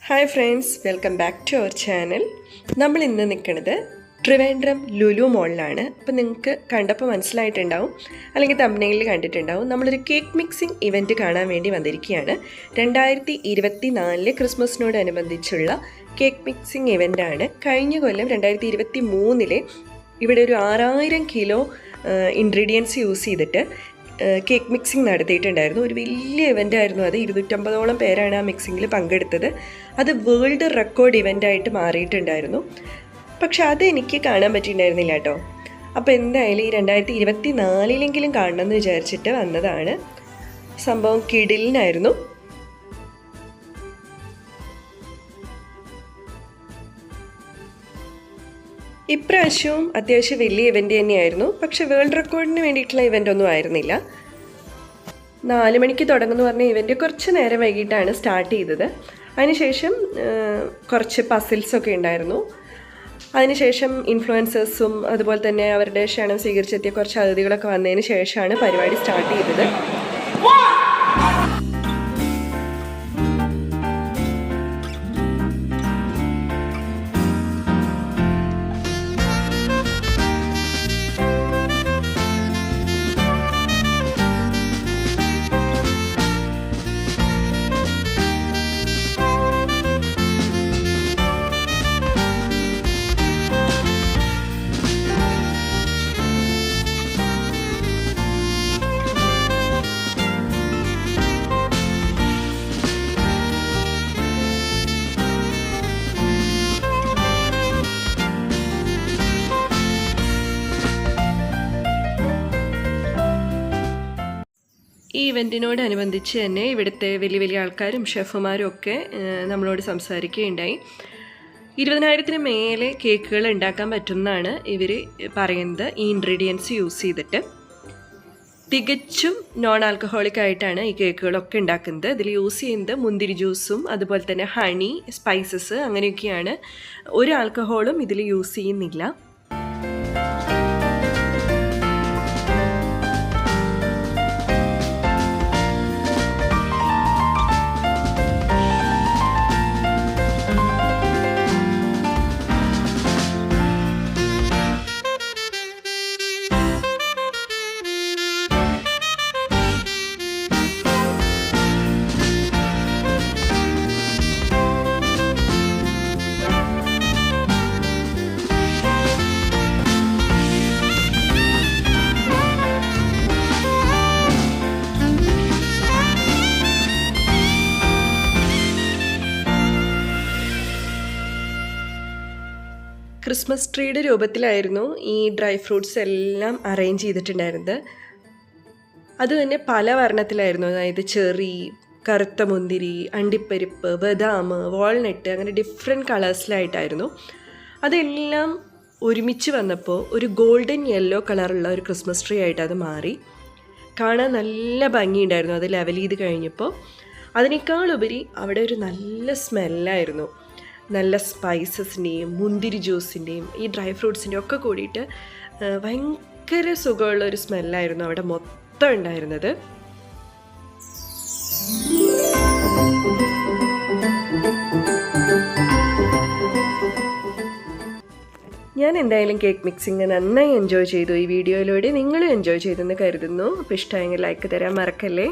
Hi friends, welcome back to our channel. നമ്മൾ ഇന്ന് നിൽക്കുന്നത് ട്രിവാൻഡ്രം ലുലു മോളിലാണ്. അപ്പോൾ നിങ്ങൾക്ക് കണ്ടപ്പോൾ മനസ്സിലായിട്ടുണ്ടാവും, അല്ലെങ്കിൽ തംബ്നെയിലിൽ കണ്ടിട്ടുണ്ടാവും. നമ്മളൊരു കേക്ക് മിക്സിംഗ് ഇവൻറ്റ് കാണാൻ വേണ്ടി വന്നിരിക്കുകയാണ്. 2024 ക്രിസ്മസിനോടനുബന്ധിച്ചുള്ള കേക്ക് മിക്സിംഗ് ഇവൻ്റാണ്. കഴിഞ്ഞ കൊല്ലം 2023 ഇവിടെ ഒരു 6000 കിലോ ഇൻഗ്രീഡിയൻസ് യൂസ് ചെയ്തിട്ട് കേക്ക് മിക്സിംഗ് നടത്തിയിട്ടുണ്ടായിരുന്നു. ഒരു വലിയ ഇവൻ്റായിരുന്നു അത്. 250ഓളം പേരാണ് ആ മിക്സിങ്ങിൽ പങ്കെടുത്തത്. അത് വേൾഡ് റെക്കോർഡ് ഇവൻ്റായിട്ട് മാറിയിട്ടുണ്ടായിരുന്നു. പക്ഷെ അതെനിക്ക് കാണാൻ പറ്റിയിട്ടുണ്ടായിരുന്നില്ല കേട്ടോ. അപ്പോൾ എന്തായാലും ഈ 2024 കാണണമെന്ന് വിചാരിച്ചിട്ട് വന്നതാണ്. സംഭവം കിടിലിനായിരുന്നു. ഇപ്രാവശ്യവും അത്യാവശ്യം വലിയ ഇവൻ്റ് തന്നെയായിരുന്നു. പക്ഷേ വേൾഡ് റെക്കോർഡിന് വേണ്ടിയിട്ടുള്ള ഇവൻ്റ് ഒന്നും ആയിരുന്നില്ല. 4 മണിക്ക് തുടങ്ങുമെന്ന് പറഞ്ഞ ഇവൻ്റ് കുറച്ച് നേരം വൈകിട്ടാണ് സ്റ്റാർട്ട് ചെയ്തത്. അതിനുശേഷം കുറച്ച് പസിൽസൊക്കെ ഉണ്ടായിരുന്നു. അതിനുശേഷം ഇൻഫ്ലുവൻസേഴ്സും അതുപോലെ തന്നെ അവരുടെ ക്ഷണം സ്വീകരിച്ചെത്തിയ കുറച്ച് അതിഥികളൊക്കെ വന്നതിന് ശേഷമാണ് പരിപാടി സ്റ്റാർട്ട് ചെയ്തത്. ഈ ഇവൻറ്റിനോടനുബന്ധിച്ച് തന്നെ ഇവിടുത്തെ വലിയ വലിയ ആൾക്കാരും ഷെഫുമാരും ഒക്കെ നമ്മളോട് സംസാരിക്കുകയുണ്ടായി. 20,000-ന് മേലെ കേക്കുകൾ ഉണ്ടാക്കാൻ പറ്റുമെന്നാണ് ഇവർ പറയുന്നത്. ഈ ഇൻഗ്രീഡിയൻസ് യൂസ് ചെയ്തിട്ട് തികച്ചും നോൺ ആൽക്കഹോളിക് ആയിട്ടാണ് ഈ കേക്കുകളൊക്കെ ഉണ്ടാക്കുന്നത്. ഇതിൽ യൂസ് ചെയ്യുന്നത് മുന്തിരി ജ്യൂസും അതുപോലെ തന്നെ ഹണി, സ്പൈസസ് അങ്ങനെയൊക്കെയാണ്. ഒരു ആൽക്കഹോളും ഇതിൽ യൂസ് ചെയ്യുന്നില്ല. ക്രിസ്മസ് ട്രീയുടെ രൂപത്തിലായിരുന്നു ഈ ഡ്രൈ ഫ്രൂട്ട്സ് എല്ലാം അറേഞ്ച് ചെയ്തിട്ടുണ്ടായിരുന്നത്. അതുതന്നെ പല വർണ്ണത്തിലായിരുന്നു. അതായത് ചെറി, കറുത്ത മുന്തിരി, അണ്ടിപ്പരിപ്പ്, ബദാം, വാൾനട്ട്, അങ്ങനെ ഡിഫറെൻറ്റ് കളേഴ്സിലായിട്ടായിരുന്നു. അതെല്ലാം ഒരുമിച്ച് വന്നപ്പോൾ ഒരു ഗോൾഡൻ യെല്ലോ കളറുള്ള ഒരു ക്രിസ്മസ് ട്രീ ആയിട്ട് അത് മാറി. കാണാൻ നല്ല ഭംഗിയുണ്ടായിരുന്നു അത് ലെവൽ ചെയ്ത് കഴിഞ്ഞപ്പോൾ. അതിനേക്കാളുപരി അവിടെ ഒരു നല്ല സ്മെല്ലായിരുന്നു. നല്ല സ്പൈസസിൻ്റെയും മുന്തിരി ജ്യൂസിൻ്റെയും ഈ ഡ്രൈ ഫ്രൂട്ട്സിൻ്റെയും ഒക്കെ കൂടിയിട്ട് ഭയങ്കര സുഖമുള്ളൊരു സ്മെല്ലായിരുന്നു അവിടെ മൊത്തം ഉണ്ടായിരുന്നത്. ഞാൻ എന്തായാലും കേക്ക് മിക്സിങ് നന്നായി എൻജോയ് ചെയ്തു. ഈ വീഡിയോയിലൂടെ നിങ്ങളും എൻജോയ് ചെയ്തെന്ന് കരുതുന്നു. അപ്പോൾ ഇഷ്ടമായെങ്കിൽ ലൈക്ക് തരാൻ മറക്കല്ലേ.